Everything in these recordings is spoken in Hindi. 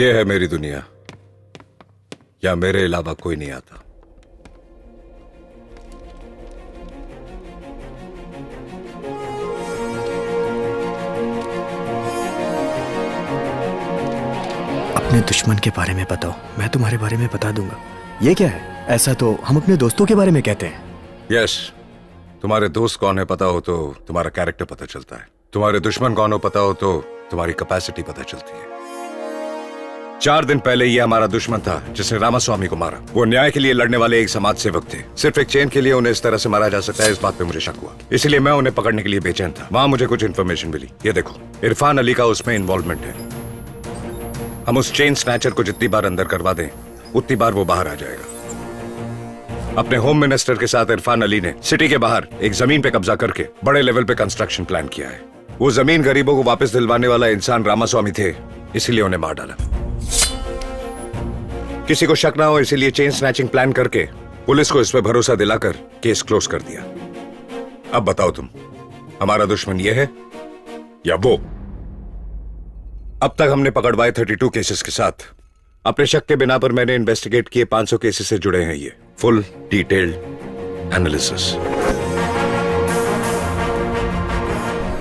ये है मेरी दुनिया, या मेरे अलावा कोई नहीं आता। अपने दुश्मन के बारे में बताओ, मैं तुम्हारे बारे में बता दूंगा। ये क्या है? ऐसा तो हम अपने दोस्तों के बारे में कहते हैं। यस, तुम्हारे दोस्त कौन है पता हो तो तुम्हारा कैरेक्टर पता चलता है। तुम्हारे दुश्मन कौन हो पता हो तो तुम्हारी कैपेसिटी पता चलती है। 4 दिन पहले ये हमारा दुश्मन था जिसने रामास्वामी को मारा। वो न्याय के लिए लड़ने वाले एक समाज सेवक थे। सिर्फ एक चेन के लिए उन्हें इस तरह से मारा जा सकता है, इस बात पे मुझे शक हुआ। इसलिए मैं उन्हें पकड़ने के लिए बेचैन था। वहां मुझे कुछ इन्फॉर्मेशन मिली। ये देखो, इरफान अली का उसमें इन्वॉल्वमेंट है। हम उस चेन स्नैचर को जितनी बार अंदर करवा दें उतनी बार वो बाहर आ जाएगा। अपने होम मिनिस्टर के साथ इरफान अली ने सिटी के बाहर एक जमीन पे कब्जा करके बड़े लेवल पे कंस्ट्रक्शन प्लान किया है। वो जमीन गरीबों को वापस दिलवाने वाला इंसान रामास्वामी थे, इसीलिए उन्हें मार डाला। किसी को शक ना हो इसीलिए चेन स्नैचिंग प्लान करके पुलिस को इस पे भरोसा दिलाकर केस क्लोज कर दिया। अब बताओ तुम, हमारा दुश्मन ये है या वो? अब तक हमने पकड़वाए 32 केसेस के साथ अपने शक के बिना पर मैंने इन्वेस्टिगेट किए 500 केसेस से जुड़े हैं ये फुल डिटेल्ड एनालिसिस।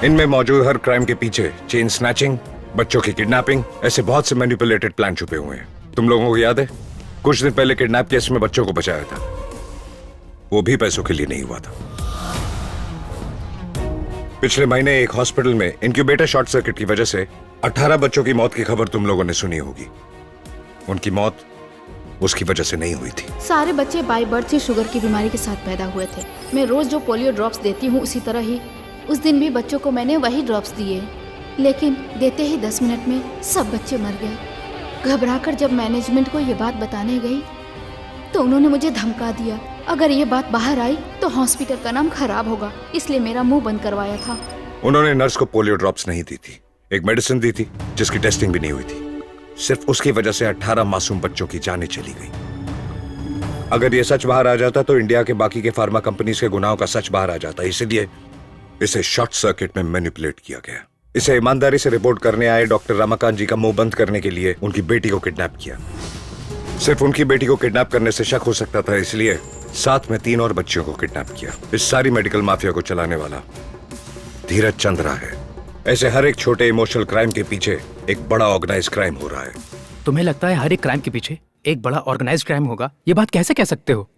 इनमें मौजूद हर क्राइम के पीछे चेन स्नैचिंग, बच्चों की किडनैपिंग, ऐसे बहुत से मैनिपुलेटेड प्लान छुपे हुए हैं। तुम लोगों को याद है कुछ दिन पहले किडनैप केस में बच्चों को बचाया था, वो भी पैसों के लिए नहीं हुआ था। पिछले महीने एक हॉस्पिटल में इंक्यूबेटर शॉर्ट सर्किट की वजह से 18 बच्चों की मौत की खबर तुम लोगों ने सुनी होगी। उनकी मौत उसकी वजह से नहीं हुई थी। सारे बच्चे बाय बर्थ से शुगर की बीमारी के साथ पैदा हुए थे। मैं रोज जो पोलियो ड्रॉप्स देती हूँ उसी तरह ही उस दिन भी बच्चों को मैंने वही ड्रॉप्स दिए, लेकिन देते ही 10 मिनट में सब बच्चे मर गए। घबराकर जब मैनेजमेंट को ये बात बताने गई तो उन्होंने मुझे धमका दिया, अगर ये बात बाहर आई तो हॉस्पिटल का नाम खराब होगा, इसलिए मेरा मुंह बंद करवाया था। उन्होंने नर्स को पोलियो ड्रॉप्स नहीं दी थी, एक मेडिसिन दी थी जिसकी टेस्टिंग भी नहीं हुई थी। सिर्फ उसकी वजह से 18 मासूम बच्चों की जानें चली गई। अगर ये सच बाहर आ जाता तो इंडिया के बाकी के फार्मा कंपनीज के गुनाहों का सच बाहर आ जाता। इसीलिए इसे शॉर्ट सर्किट में मैनिपुलेट किया गया। इसे ईमानदारी से रिपोर्ट करने आए डॉक्टर रमाकांत जी का मुंह बंद करने के लिए उनकी बेटी को किडनैप किया। सिर्फ उनकी बेटी को किडनैप करने से शक हो सकता था, इसलिए साथ में 3 और बच्चियों को किडनैप किया। इस सारी मेडिकल माफिया को चलाने वाला धीरज चंद्रा है। ऐसे हर एक छोटे इमोशनल क्राइम के पीछे एक बड़ा ऑर्गेनाइज क्राइम हो रहा है। तुम्हें लगता है हर एक क्राइम के पीछे एक बड़ा ऑर्गेनाइज क्राइम होगा? ये बात कैसे कह सकते हो?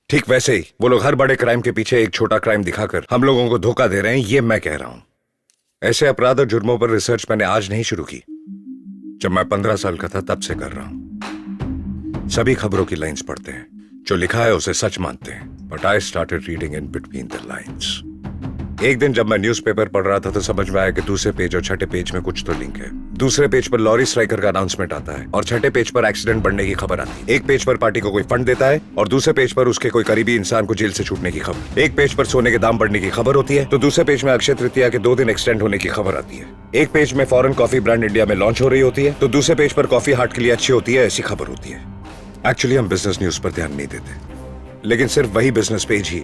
ठीक वैसे ही वो लोग हर बड़े क्राइम के पीछे एक छोटा क्राइम दिखाकर हम लोगों को धोखा दे रहे हैं, ये मैं कह रहा हूं। ऐसे अपराध और जुर्मों पर रिसर्च मैंने आज नहीं शुरू की, जब मैं 15 साल का था तब से कर रहा हूं। सभी खबरों की लाइंस पढ़ते हैं, जो लिखा है उसे सच मानते हैं, but I started reading in between the lines. एक दिन जब मैं न्यूज़पेपर पढ़ रहा था तो समझ में आया कि दूसरे पेज और छठे पेज में कुछ तो लिंक है। दूसरे पेज पर लॉरी स्ट्राइकर का अनाउंसमेंट आता है और छठे पेज पर एक्सीडेंट बढ़ने की खबर आती है। एक पेज पर पार्टी को कोई फंड देता है और दूसरे पेज पर उसके कोई करीबी इंसान को जेल से छूटने की खबर। एक पेज पर सोने के दाम बढ़ने की खबर होती है तो दूसरे पेज में अक्षय तृतीया के 2 दिन एक्सटेंड होने की खबर आती है। एक पेज में फॉरेन कॉफी ब्रांड इंडिया में लॉन्च हो रही होती है तो दूसरे पेज पर कॉफी हार्ट के लिए अच्छी होती है, ऐसी खबर होती है। एक्चुअली हम बिजनेस न्यूज पर ध्यान नहीं देते, लेकिन सिर्फ वही बिजनेस पेज ही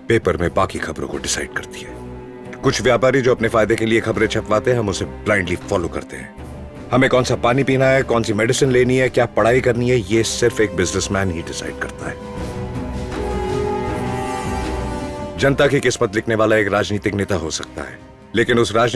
पेपर में बाकी खबरों को डिसाइड करती है। कुछ व्यापारी जो अपने फायदे के लिए खबरें छपवाते हैं, हम उसे ब्लाइंडली फॉलो करते हैं। हमें कौन सा पानी पीना है, कौन सी मेडिसिन लेनी है, क्या पढ़ाई करनी है, ये सिर्फ एक बिजनेसमैन ही डिसाइड करता है। जनता की किस्मत लिखने वाला एक राजनीतिक नेता हो सकता है, लेकिन उस राजनीति